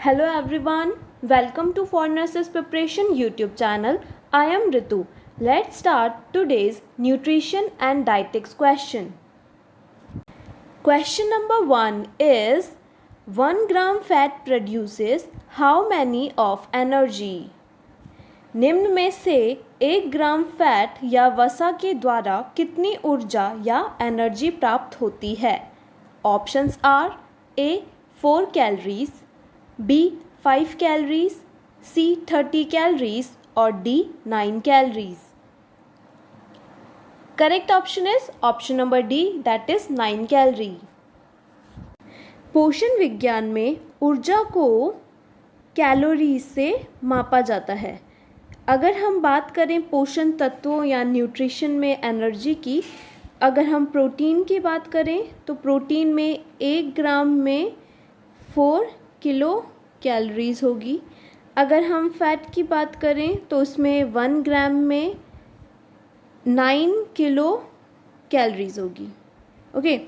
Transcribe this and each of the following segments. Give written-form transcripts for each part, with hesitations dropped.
Hello everyone, welcome to For Nurses Preparation YouTube channel. I am Ritu. Let's start today's nutrition and dietetics question. Question number 1 is 1 gram fat produces how many of energy? निम्न में से 1 ग्राम fat या वसा के द्वारा कितनी ऊर्जा या एनर्जी प्राप्त होती है? Options are A 4 calories, B 5 calories, C 30 calories और D 9 calories. Correct option is option number D, that is 9 calorie. पोषण विज्ञान में ऊर्जा को कैलोरी से मापा जाता है. अगर हम बात करें पोषण तत्वों या न्यूट्रिशन में एनर्जी की, अगर हम प्रोटीन की बात करें तो प्रोटीन में 1 ग्राम में 4 किलो कैलोरीज होगी. अगर हम फैट की बात करें तो उसमें 1 ग्राम में 9 किलो कैलोरीज होगी. ओके.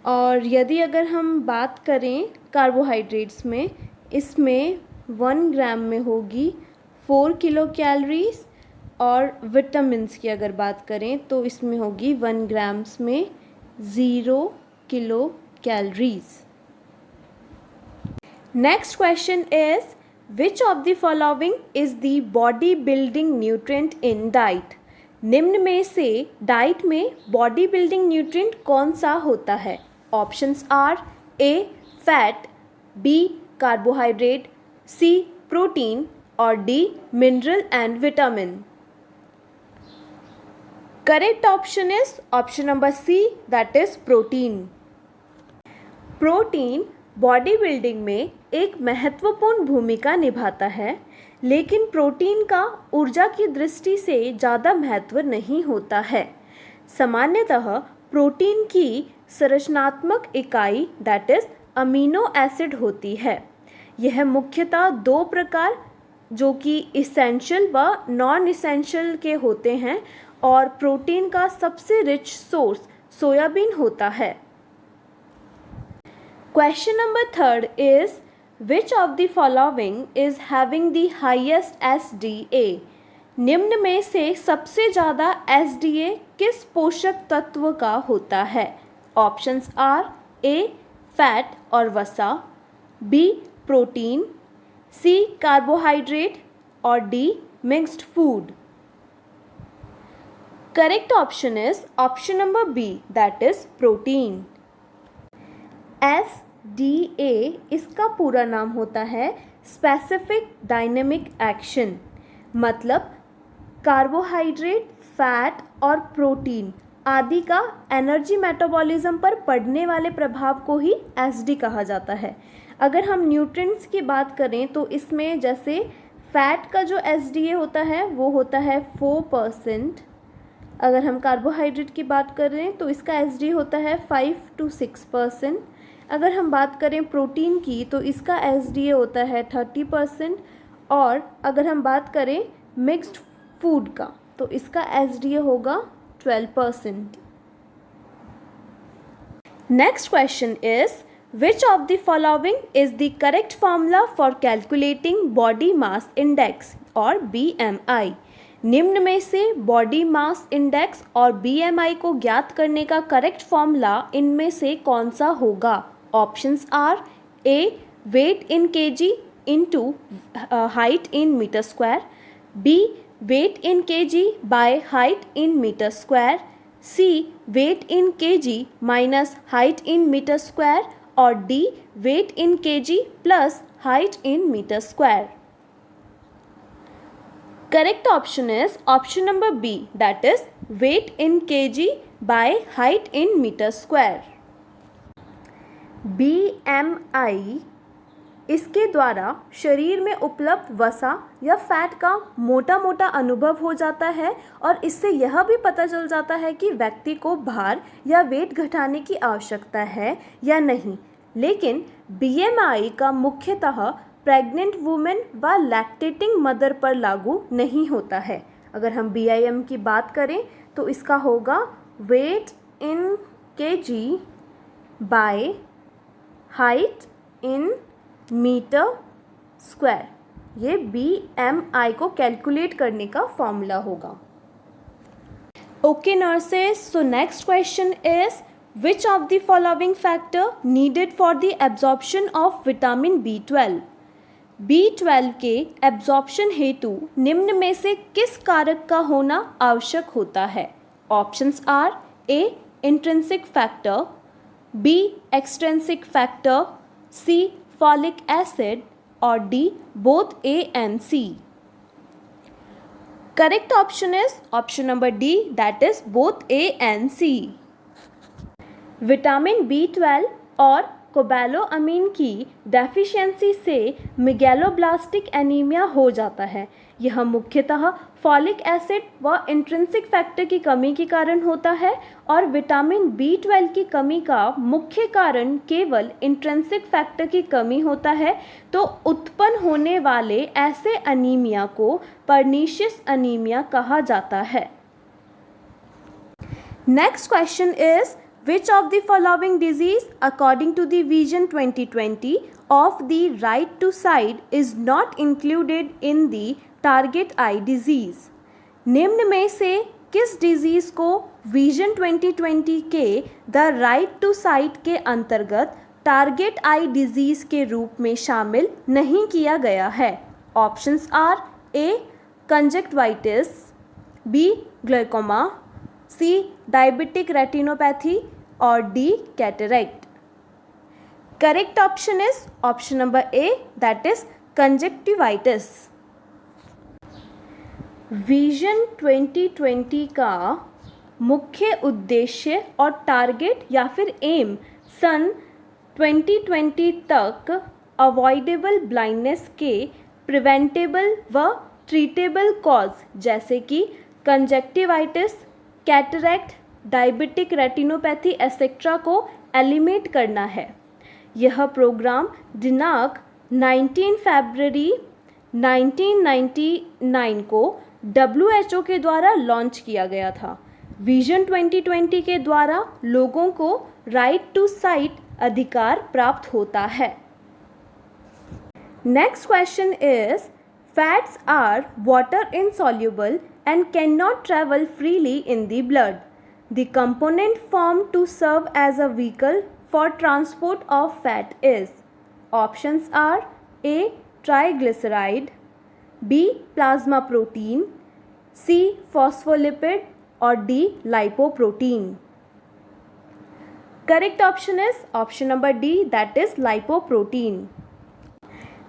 और यदि अगर हम बात करें कार्बोहाइड्रेट्स में, इसमें 1 ग्राम में होगी 4 किलो कैलोरीज और विटामिन्स की अगर बात करें तो इसमें होगी 1 ग्राम्स में 0 kilo calories. Next question is which of the following is the body building nutrient in diet? निम्न में से डाइट में बॉडी बिल्डिंग न्यूट्रिएंट कौन सा होता है? Options are A fat, B carbohydrate, C protein और D mineral and vitamin. Correct option is option number C, that is protein. Protein body building में एक महत्वपूर्ण भूमिका निभाता है, लेकिन प्रोटीन का ऊर्जा की दृष्टि से ज़्यादा महत्व नहीं होता है. सामान्यतः प्रोटीन की संरचनात्मक इकाई दैट इज अमीनो एसिड होती है. यह मुख्यतः 2 प्रकार जो कि इसेंशियल व नॉन इसेंशियल के होते हैं, और प्रोटीन का सबसे रिच सोर्स सोयाबीन होता है. Question number 3 is which of the following is having the highest SDA? निम्न में से सबसे ज़्यादा SDA किस पोषक तत्व का होता है? ऑप्शंस आर ए फैट और वसा, बी प्रोटीन, सी कार्बोहाइड्रेट और D mixed food. Correct option is option number B, that is protein. SDA इसका पूरा नाम होता है स्पेसिफिक डायनेमिक एक्शन. मतलब कार्बोहाइड्रेट, फैट और प्रोटीन आदि का एनर्जी मेटाबॉलिज्म पर पड़ने वाले प्रभाव को ही SD कहा जाता है. अगर हम न्यूट्रिएंट्स की बात करें तो इसमें जैसे फैट का जो SDA होता है वो होता है 4%. अगर हम कार्बोहाइड्रेट की बात करें तो इसका SDA होता है 5 to 6%. अगर हम बात करें प्रोटीन की तो इसका SDA होता है 30%. और अगर हम बात करें मिक्स्ड फूड का तो इसका SDA होगा 12%. Next question is which of the following is the correct formula for calculating body mass index और BMI? निम्न में से बॉडी मास इंडेक्स और BMI को ज्ञात करने का करेक्ट फॉर्मूला इनमें से कौन सा होगा? Options are A weight in KG into height in metre square, B weight in KG by height in metre square, C weight in KG minus height in metre square और D weight in KG plus height in metre square. Correct option is option number B, that is weight in KG by height in metre square. BMI इसके द्वारा शरीर में उपलब्ध वसा या fat का मोटा मोटा अनुभव हो जाता है, और इससे यह भी पता चल जाता है कि व्यक्ति को भार या वेट घटाने की आवश्यकता है या नहीं. लेकिन BMI का मुख्यतः प्रेग्नेंट वुमेन व लैक्टेटिंग मदर पर लागू नहीं होता है. अगर हम BIM की बात करें तो इसका होगा weight in KG by height in metre square. ये BMI को कैलकुलेट करने का फॉर्मूला होगा। Okay nurses, so next question is which of the following factor needed for the absorption of vitamin B12? B12 के एब्जॉर्प्शन हेतु निम्न में से किस कारक का होना आवश्यक होता है? Options are A intrinsic factor, B extrinsic factor, C folic acid और D both A and C. Correct option is option number D, that is both A and C. Vitamin B12 और कोबैलोअमीन की डेफिशिएंसी से megaloblastic anaemia हो जाता है। यह मुख्यतः folic acid व इंट्रिंसिक फैक्टर की कमी के कारण होता है और विटामिन B12 की कमी का मुख्य कारण केवल इंट्रिंसिक फैक्टर की कमी होता है। तो उत्पन्न होने वाले ऐसे अनीमिया को पर्नीशियस अनीमिया कहा जाता है। Next question is which of the following disease according to the vision 2020 of the right to sight is not included in the target eye disease? निम्न में से किस डिजीज को विजन 2020 के द राइट टू साइट के अंतर्गत target eye disease के रूप में शामिल नहीं किया गया है? Options are A conjunctivitis, B glaucoma, C diabetic retinopathy और D cataract. Correct option is option number A, that is conjunctivitis. Vision 2020 का मुख्य उद्देश्य और टारगेट या फिर एम सन 2020 तक अवॉइडेबल ब्लाइंडनेस के प्रिवेंटेबल व ट्रीटेबल कॉज जैसे कि conjunctivitis, cataract, diabetic retinopathy etcetera को एलिमिनेट करना है। यह प्रोग्राम दिनांक 19 फरवरी 1999 को WHO के द्वारा लॉन्च किया गया था। विजन 2020 के द्वारा लोगों को राइट टू साइट अधिकार प्राप्त होता है। Next question is fats are water insoluble and cannot travel freely in the blood. The component formed to serve as a vehicle for transport of fat is? Options are A triglyceride, B plasma protein, C phospholipid or D lipoprotein. Correct option is option number D, that is lipoprotein.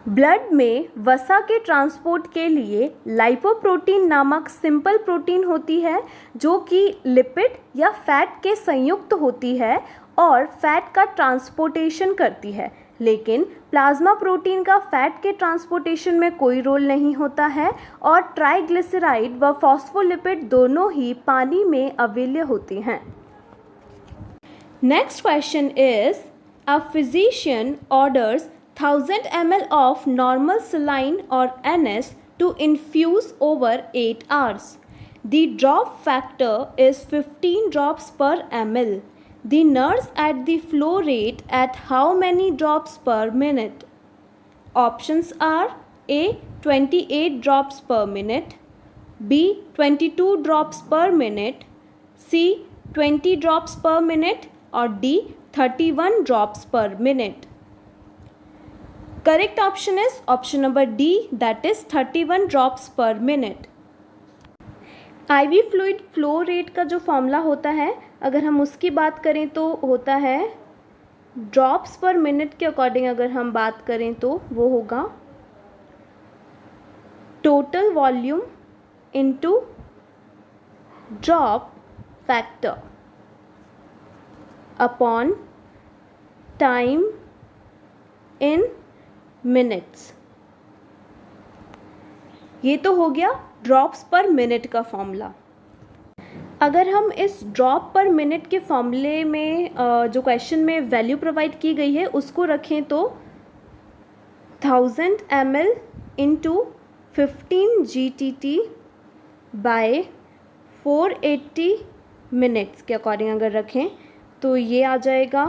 Blood में वसा के transport के लिए lipoprotein नामक simple protein होती है जो कि लिपिड या फैट के संयुक्त होती है और फैट का ट्रांसपोर्टेशन करती है। लेकिन प्लाज्मा प्रोटीन का फैट के ट्रांसपोर्टेशन में कोई रोल नहीं होता है और ट्राइग्लिसराइड व फॉस्फोलिपिड दोनों ही पानी में अवैल्य होते हैं। Next question is a physician orders 1000 ml of normal saline or NS to infuse over 8 hours. The drop factor is 15 drops per ml. The nurse at the flow rate at how many drops per minute? Options are A 28 drops per minute, B 22 drops per minute, C 20 drops per minute or D 31 drops per minute. Correct option is option number D, that is 31 drops per minute. IV fluid flow rate का जो formula होता है अगर हम उसकी बात करें तो होता है ड्रॉप्स पर मिनट के अकॉर्डिंग अगर हम बात करें तो वो होगा total volume into drop factor upon time in minutes. ये तो हो गया ड्रॉप्स पर मिनट का फॉर्मूला। अगर हम इस ड्रॉप पर मिनट के फॉर्मूले में जो क्वेश्चन में वैल्यू प्रोवाइड की गई है उसको रखें तो 1000 ml into 15 GTT by 480 minutes के अकॉर्डिंग अगर रखें तो ये आ जाएगा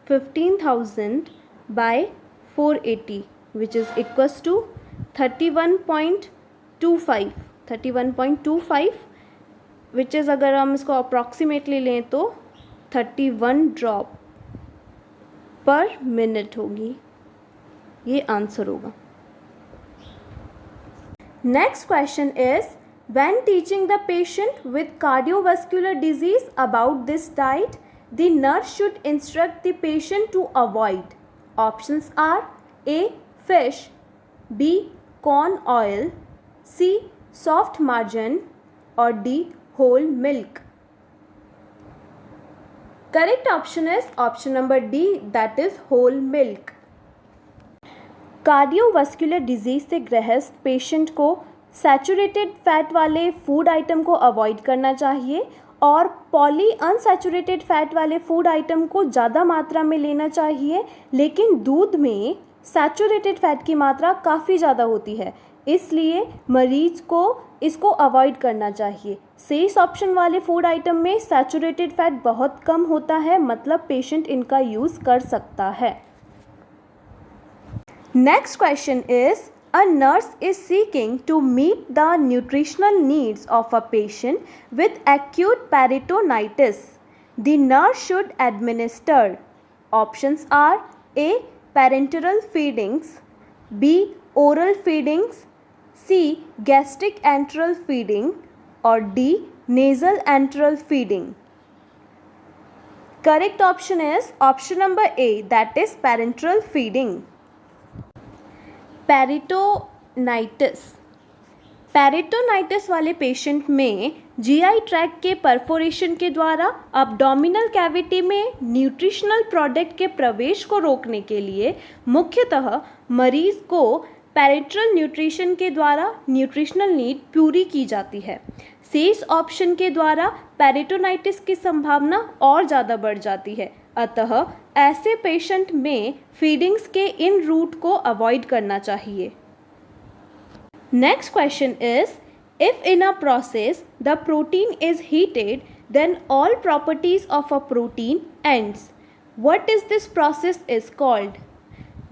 15,000 by 480 which is equals to 31.25 which is अगर हम इसको अप्रॉक्सीमेटली लें तो 31 ड्रॉप पर मिनट होगी. ये आंसर होगा. Next question is when teaching the patient with cardiovascular disease about this diet, the nurse should instruct the patient to avoid. Options are A. Fish, B. Corn oil, C. Soft margarine or D. Whole milk. Correct option is option number D, that is whole milk. Cardiovascular disease से ग्रस्त patient को saturated fat वाले food item को avoid करना चाहिए और poly unsaturated fat वाले food item को ज़्यादा मात्रा में लेना चाहिए. लेकिन दूध में सैचुरेटेड फैट की मात्रा काफ़ी ज़्यादा होती है, इसलिए मरीज को इसको अवॉइड करना चाहिए. शेष ऑप्शन वाले फूड आइटम में सैचुरेटेड फैट बहुत कम होता है, मतलब पेशेंट इनका यूज़ कर सकता है. Next question is a nurse is seeking to meet the nutritional needs of a patient with acute peritonitis. The nurse should administer. Options are A. Parenteral feedings, B. Oral feedings, C. Gastric enteral feeding or D. Nasal enteral feeding. Correct option is option number A, that is parenteral feeding. Peritonitis वाले patient में GI tract के perforation के द्वारा abdominal cavity में nutritional product के प्रवेश को रोकने के लिए मुख्यतः मरीज को पेरिटरल न्यूट्रिशन के द्वारा न्यूट्रिशनल नीड पूरी की जाती है. शेष ऑप्शन के द्वारा पेरिटोनाइटिस की संभावना और ज़्यादा बढ़ जाती है, अतः ऐसे पेशेंट में फीडिंग्स के इन रूट को अवॉइड करना चाहिए. Next question is if in a process the protein is heated then all properties of a protein ends. What is this process is called.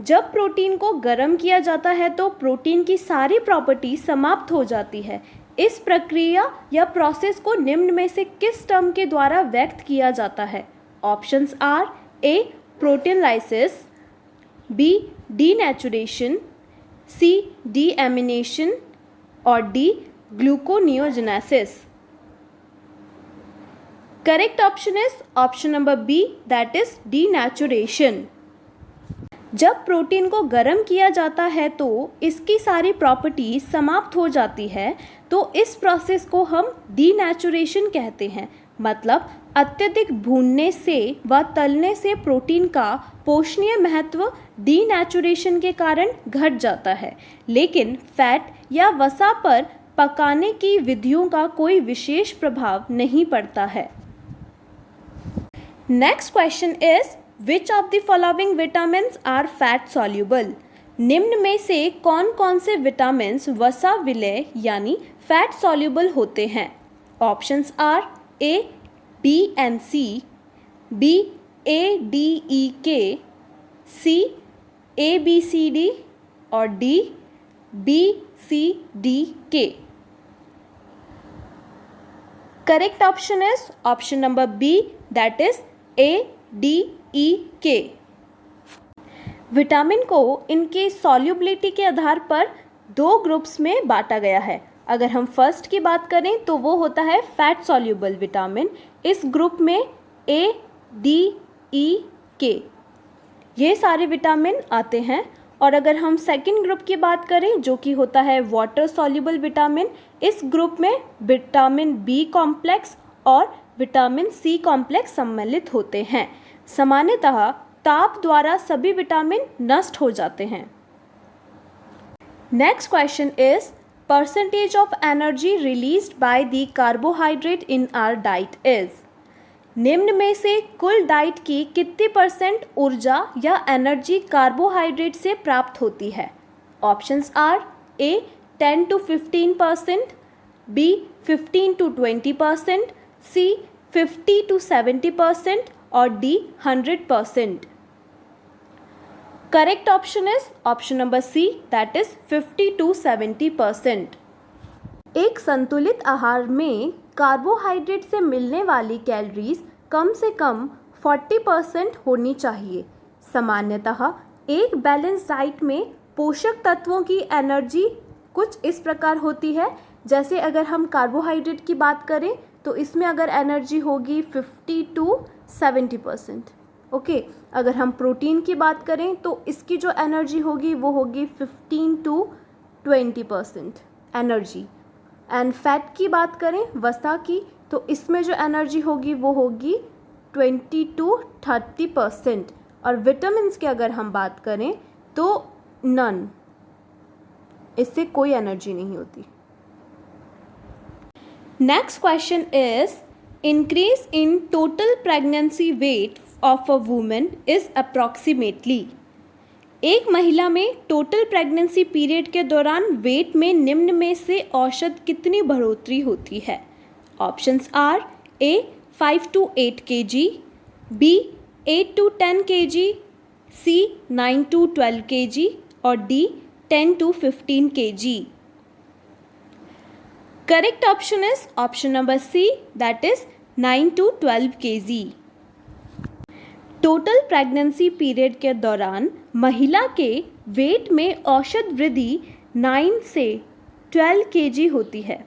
जब प्रोटीन को गर्म किया जाता है तो प्रोटीन की सारी प्रॉपर्टी समाप्त हो जाती है. इस प्रक्रिया या प्रोसेस को निम्न में से किस टर्म के द्वारा व्यक्त किया जाता है. Options are A. Proteolysis, B. Denaturation, C. Deamination or D. Gluconeogenesis. Correct option is option number B, that is denaturation. जब प्रोटीन को गर्म किया जाता है तो इसकी सारी प्रॉपर्टी समाप्त हो जाती है, तो इस प्रोसेस को हम डीनेचुरेशन कहते हैं. मतलब अत्यधिक भूनने से व तलने से प्रोटीन का पोषणीय महत्व डीनेचुरेशन के कारण घट जाता है, लेकिन फैट या वसा पर पकाने की विधियों का कोई विशेष प्रभाव नहीं पड़ता है. Next question is which of the following vitamins are fat soluble. निम्न में से कौन कौन से विटामिन्स वसा विलय यानी फैट सॉल्युबल होते हैं. Options are A. B and C, B. A, D, E, K, C. A, B, C, D or D. B, C, D, K. Correct option is option number B, that is A, D, E, K. Vitamin को इनके solubility के आधार पर दो groups में बांटा गया है. अगर हम फर्स्ट की बात करें तो वो होता है फैट सॉल्युबल विटामिन. इस ग्रुप में A, D, E, K ये सारे विटामिन आते हैं. और अगर हम सेकंड ग्रुप की बात करें जो कि होता है वाटर सॉल्युबल विटामिन, इस ग्रुप में विटामिन बी कॉम्प्लेक्स और विटामिन सी कॉम्प्लेक्स सम्मिलित होते हैं. सामान्यतः ताप द्वारा सभी विटामिन नष्ट हो जाते हैं. Next question is percentage of energy released by the carbohydrate in our diet is. निम्न में से कुल डाइट की कितनी % ऊर्जा या एनर्जी कार्बोहाइड्रेट से प्राप्त होती है. Options are A. 10 to 15%, B. 15 to 20%, C. 50 to 70% और D. 100%. Correct option is option number C, that is 50 to 70%. एक संतुलित आहार में कार्बोहाइड्रेट से मिलने वाली कैलोरीज कम से कम 40% होनी चाहिए। सामान्यतः एक बैलेंस डाइट में पोषक तत्वों की एनर्जी कुछ इस प्रकार होती है। जैसे अगर हम कार्बोहाइड्रेट की बात करें तो इसमें अगर एनर्जी होगी 50 टू 70%। ओके, अगर हम प्रोटीन की बात करें तो इसकी जो एनर्जी होगी वो होगी 15 टू 20% एनर्जी। एंड फैट की बात करें, वसा की, तो इसमें जो एनर्जी होगी वो होगी 20 टू 30%। और विटामिन्स की अगर हम बात करें तो नन, इससे कोई एनर्जी नहीं होती। Next question is increase in total pregnancy weight of a woman is approximately. एक महिला में टोटल प्रेगनेंसी पीरियड के दौरान वेट में निम्न में से औसत कितनी बढ़ोतरी होती है? Options are A 5 to 8 kg, B 8 to 10 kg, C 9 to 12 kg और D 10 to 15 kg. Correct option is option number C, that is 9 to 12 kg. Total pregnancy period के दौरान महिला के वेट में औसत वृद्धि 9 से 12 kg होती है।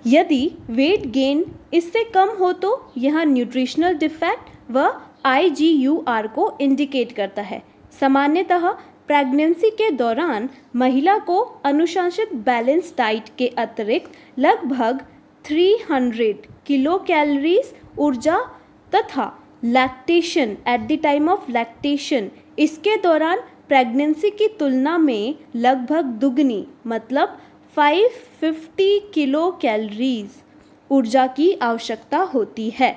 यदि वेट गेन इससे कम हो तो यह न्यूट्रिशनल डिफेक्ट व IGUR को इंडिकेट करता है। सामान्यतः प्रेगनेंसी के दौरान महिला को अनुशंसित बैलेंस डाइट के अतिरिक्त लगभग 300 किलो कैलोरीज ऊर्जा तथा lactation at the time of lactation इसके दौरान प्रेगनेंसी की तुलना में लगभग दुगनी मतलब 550 किलो कैलोरीज ऊर्जा की आवश्यकता होती है।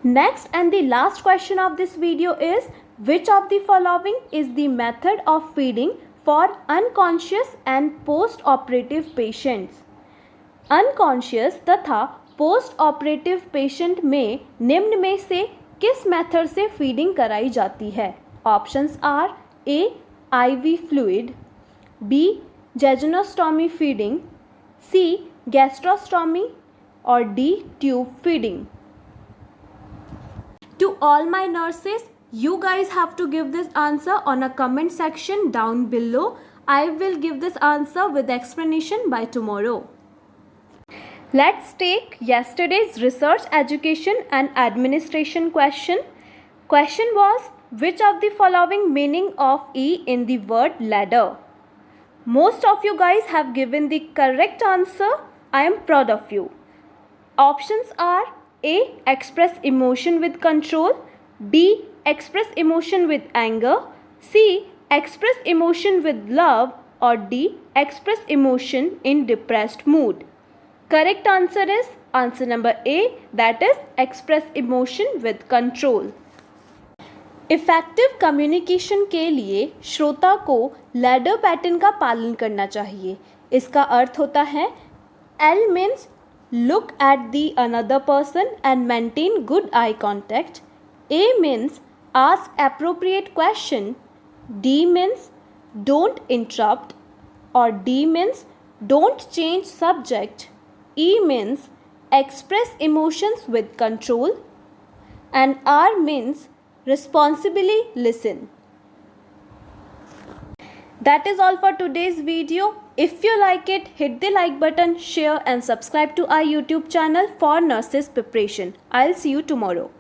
Next and the last question of this video is which of the following is the method of feeding for unconscious and post-operative patients? Unconscious तथा पोस्ट ऑपरेटिव पेशेंट में निम्न में से किस मेथड से फीडिंग कराई जाती है? Options are A IV fluid, B jejunostomy feeding, C gastrostomy और D tube feeding. To all my nurses, you guys have to give this answer on a comment section down below. I will give this answer with explanation by tomorrow. Let's take yesterday's research, education and administration question. Question was, which of the following meaning of E in the word ladder? Most of you guys have given the correct answer. I am proud of you. Options are A. Express emotion with control, B. Express emotion with anger, C. Express emotion with love or D. Express emotion in depressed mood. Correct answer is answer number A, that is express emotion with control. Effective communication के लिए श्रोता को ladder pattern का पालन करना चाहिए। इसका अर्थ होता है L means look at the another person and maintain good eye contact. A means ask appropriate question. D means don't interrupt or D means don't change subject. E means express emotions with control and R means responsibly listen. That is all for today's video. If you like it, hit the like button, share and subscribe to our YouTube channel for nurses preparation. I'll see you tomorrow.